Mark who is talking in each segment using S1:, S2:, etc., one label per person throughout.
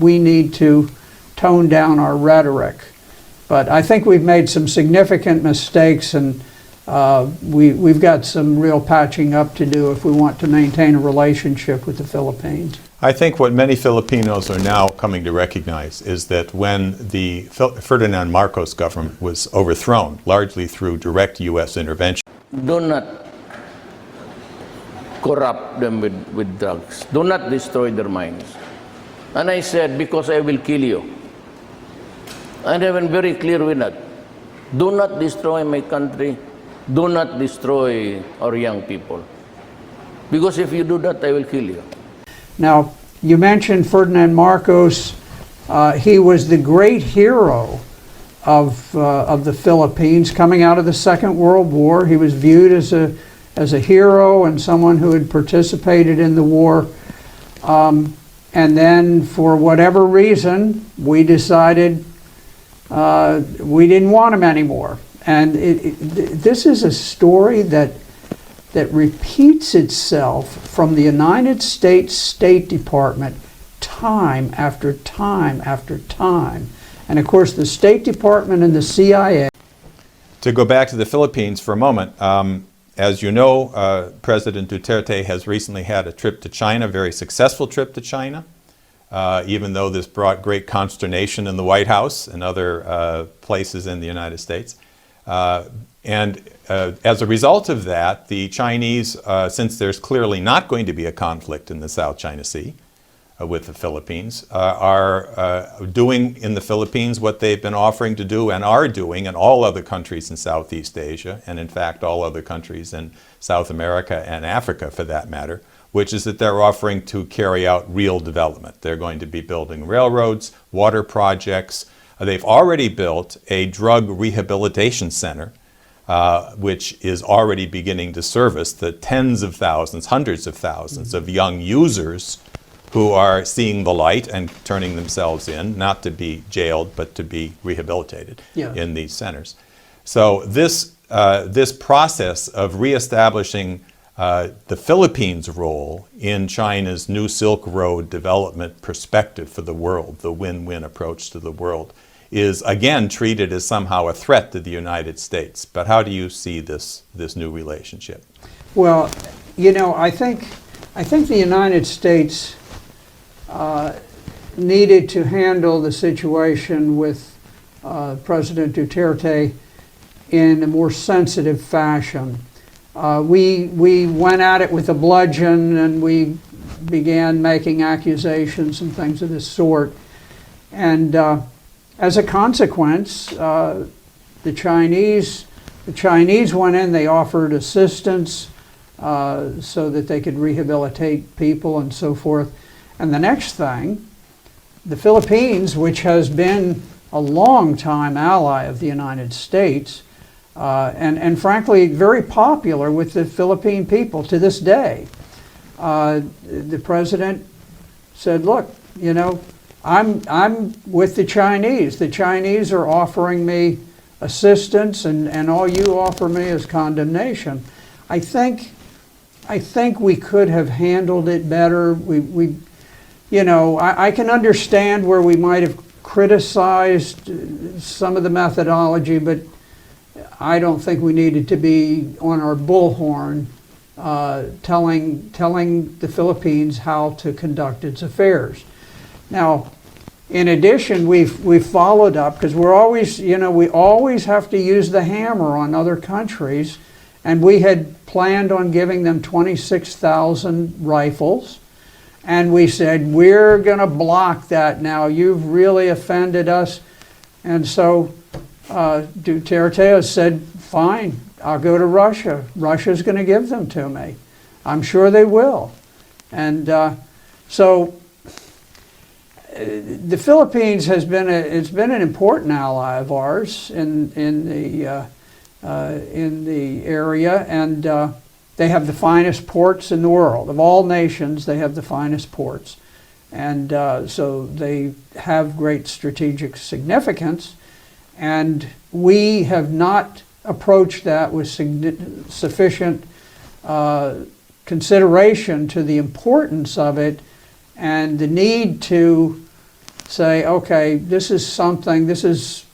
S1: we need to tone down our rhetoric. But I think we've made some significant mistakes, and we've got some real patching up to do if we want to maintain a relationship with the Philippines.
S2: I think what many Filipinos are now coming to recognize is that when the Ferdinand Marcos government was overthrown, largely through direct U.S. intervention.
S3: Do not corrupt them with drugs. Do not destroy their minds. And I said, because I will kill you. And I've been very clear with that. Do not destroy my country. Do not destroy our young people. Because if you do that, I will kill you.
S1: Now, you mentioned Ferdinand Marcos. He was the great hero of the Philippines coming out of the Second World War. He was viewed as a hero and someone who had participated in the war. And then, for whatever reason, we decided we didn't want him anymore. And this is a story that repeats itself from the United States State Department time after time after time. And of course, the State Department and the CIA.
S2: To go back to the Philippines for a moment, as you know, President Duterte has recently had a trip to China, a very successful trip to China, even though this brought great consternation in the White House and other places in the United States. And as a result of that, the Chinese, since there's clearly not going to be a conflict in the South China Sea with the Philippines, are doing in the Philippines what they've been offering to do and are doing in all other countries in Southeast Asia, and in fact all other countries in South America and Africa for that matter, which is that they're offering to carry out real development. They're going to be building railroads, water projects. They've already built a drug rehabilitation center, which is already beginning to service the tens of thousands, hundreds of thousands of young users who are seeing the light and turning themselves in, not to be jailed, but to be rehabilitated in these centers. So this process of reestablishing the Philippines' role in China's new Silk Road development perspective for the world, the win-win approach to the world, is again treated as somehow a threat to the United States. But how do you see this new relationship?
S1: Well, you know, I think the United States needed to handle the situation with President Duterte in a more sensitive fashion. We went at it with a bludgeon, and we began making accusations and things of this sort. And as a consequence, the Chinese went in. They offered assistance so that they could rehabilitate people and so forth. And the next thing, the Philippines, which has been a long-time ally of the United States, and frankly very popular with the Philippine people to this day, the president said, look, you know, I'm with the Chinese. The Chinese are offering me assistance, and all you offer me is condemnation. I think we could have handled it better. You know, I can understand where we might have criticized some of the methodology, but I don't think we needed to be on our bullhorn telling the Philippines how to conduct its affairs. Now, in addition, we've followed up, because we're always, you know, we always have to use the hammer on other countries, and we had planned on giving them 26,000 rifles, and we said, we're going to block that now. You've really offended us. And so Duterte has said, fine, I'll go to Russia. Russia's going to give them to me. I'm sure they will. And so the Philippines has been an important ally of ours in the area, and they have the finest ports in the world. Of all nations, they have the finest ports, and so they have great strategic significance. And we have not approached that with sufficient consideration to the importance of it and the need to say, okay, this is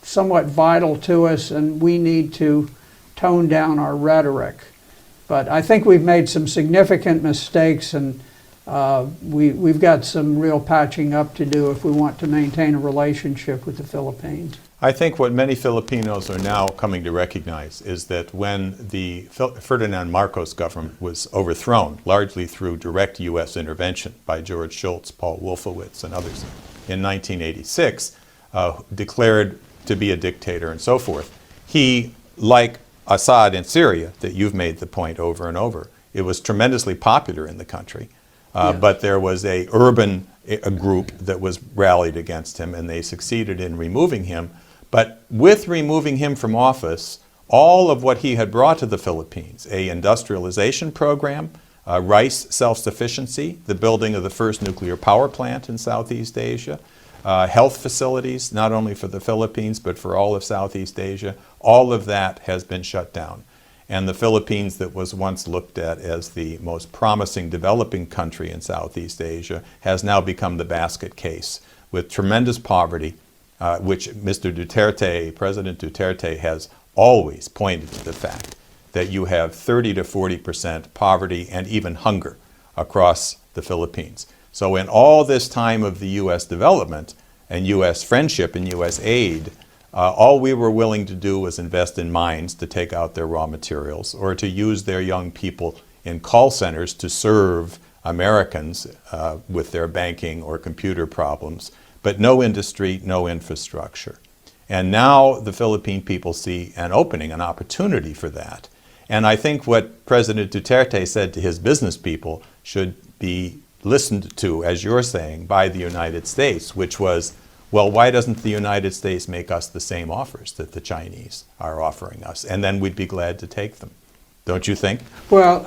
S1: somewhat vital to us, and we need to tone down our rhetoric. But I think we've made some significant mistakes, and we've got some real patching up to do if we want to maintain a relationship with the Philippines.
S2: I think what many Filipinos are now coming to recognize is that when the Ferdinand Marcos government was overthrown, largely through direct U.S. intervention by George Shultz, Paul Wolfowitz, and others in 1986, declared to be a dictator and so forth, he, like Assad in Syria, that you've made the point over and over, it was tremendously popular in the country, but there was a group that was rallied against him, and they succeeded in removing him. But with removing him from office, all of what he had brought to the Philippines, a industrialization program, rice self-sufficiency, the building of the first nuclear power plant in Southeast Asia, health facilities, not only for the Philippines, but for all of Southeast Asia, all of that has been shut down. And the Philippines, that was once looked at as the most promising developing country in Southeast Asia, has now become the basket case with tremendous poverty, which Mr. Duterte, President Duterte, has always pointed to the fact that you have 30 to 40% poverty and even hunger across the Philippines. So in all this time of the U.S. development and U.S. friendship and U.S. aid, all we were willing to do was invest in mines to take out their raw materials, or to use their young people in call centers to serve Americans with their banking or computer problems, but no industry, no infrastructure. And now the Philippine people see an opening, an opportunity for that. And I think what President Duterte said to his business people should be listened to, as you're saying, by the United States, which was, well, why doesn't the United States make us the same offers that the Chinese are offering us? And then we'd be glad to take them. Don't you think?
S1: Well,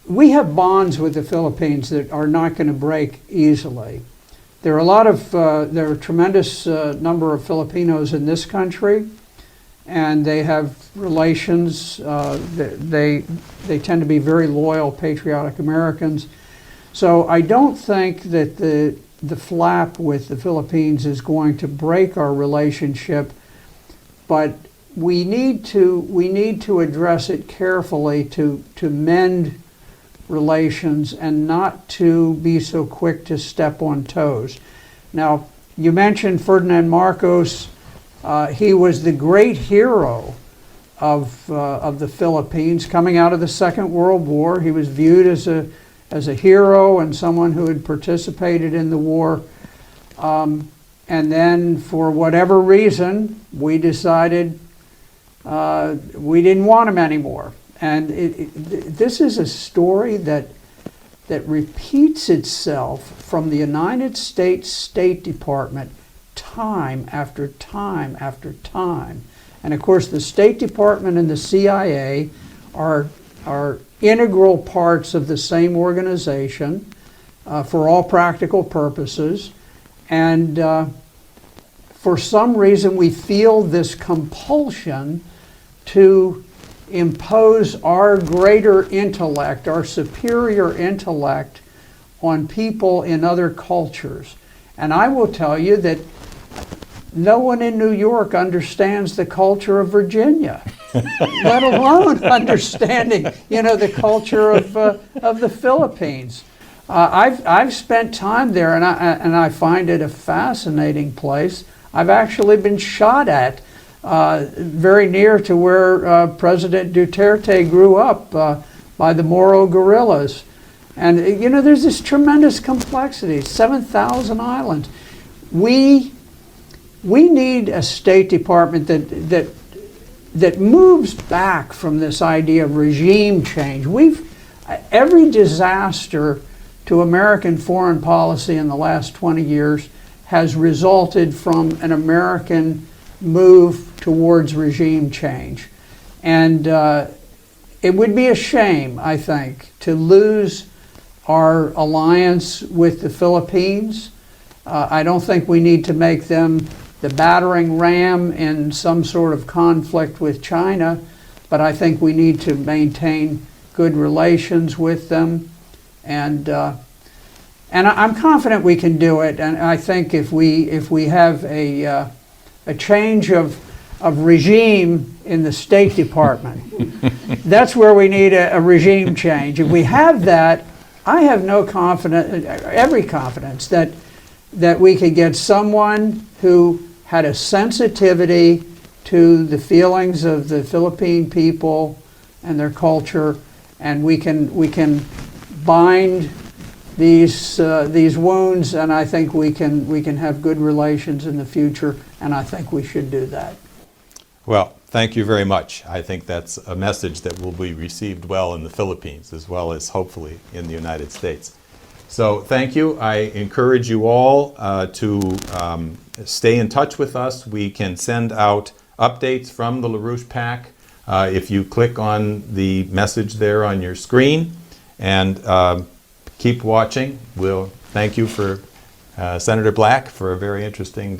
S1: we have bonds with the Philippines that are not going to break easily. There are a tremendous number of Filipinos in this country, and they have relations. They tend to be very loyal, patriotic Americans. So I don't think that the flap with the Philippines is going to break our relationship, but we need to address it carefully to mend relations and not to be so quick to step on toes. Now, you mentioned Ferdinand Marcos. He was the great hero of the Philippines coming out of the Second World War. He was viewed as a hero and someone who had participated in the war. And then, for whatever reason, we decided we didn't want him anymore. And this is a story that repeats itself from the United States State Department time after time after time. And of course, the State Department and the CIA are integral parts of the same organization for all practical purposes. And for some reason, we feel this compulsion to impose our greater intellect, our superior intellect, on people in other cultures. And I will tell you that no one in New York understands the culture of Virginia, let alone understanding, the culture of the Philippines. I've spent time there, and I find it a fascinating place. I've actually been shot at very near to where President Duterte grew up by the Moro guerrillas. And, there's this tremendous complexity, 7,000 islands. We need a State Department that moves back from this idea of regime change. Every disaster to American foreign policy in the last 20 years has resulted from an American move towards regime change. And it would be a shame, I think, to lose our alliance with the Philippines. I don't think we need to make them the battering ram in some sort of conflict with China, but I think we need to maintain good relations with them. And And I'm confident we can do it, and I think if we have a change of regime in the State Department, that's where we need a regime change. If we have that, I have every confidence that we could get someone who had a sensitivity to the feelings of the Philippine people and their culture, and we can bind these wounds, and I think we can have good relations in the future, and I think we should do that.
S2: Well, thank you very much. I think that's a message that will be received well in the Philippines as well as hopefully in the United States. So thank you. I encourage you all to stay in touch with us. We can send out updates from the LaRouche PAC if you click on the message there on your screen, and keep watching. We'll thank you for Senator Black for a very interesting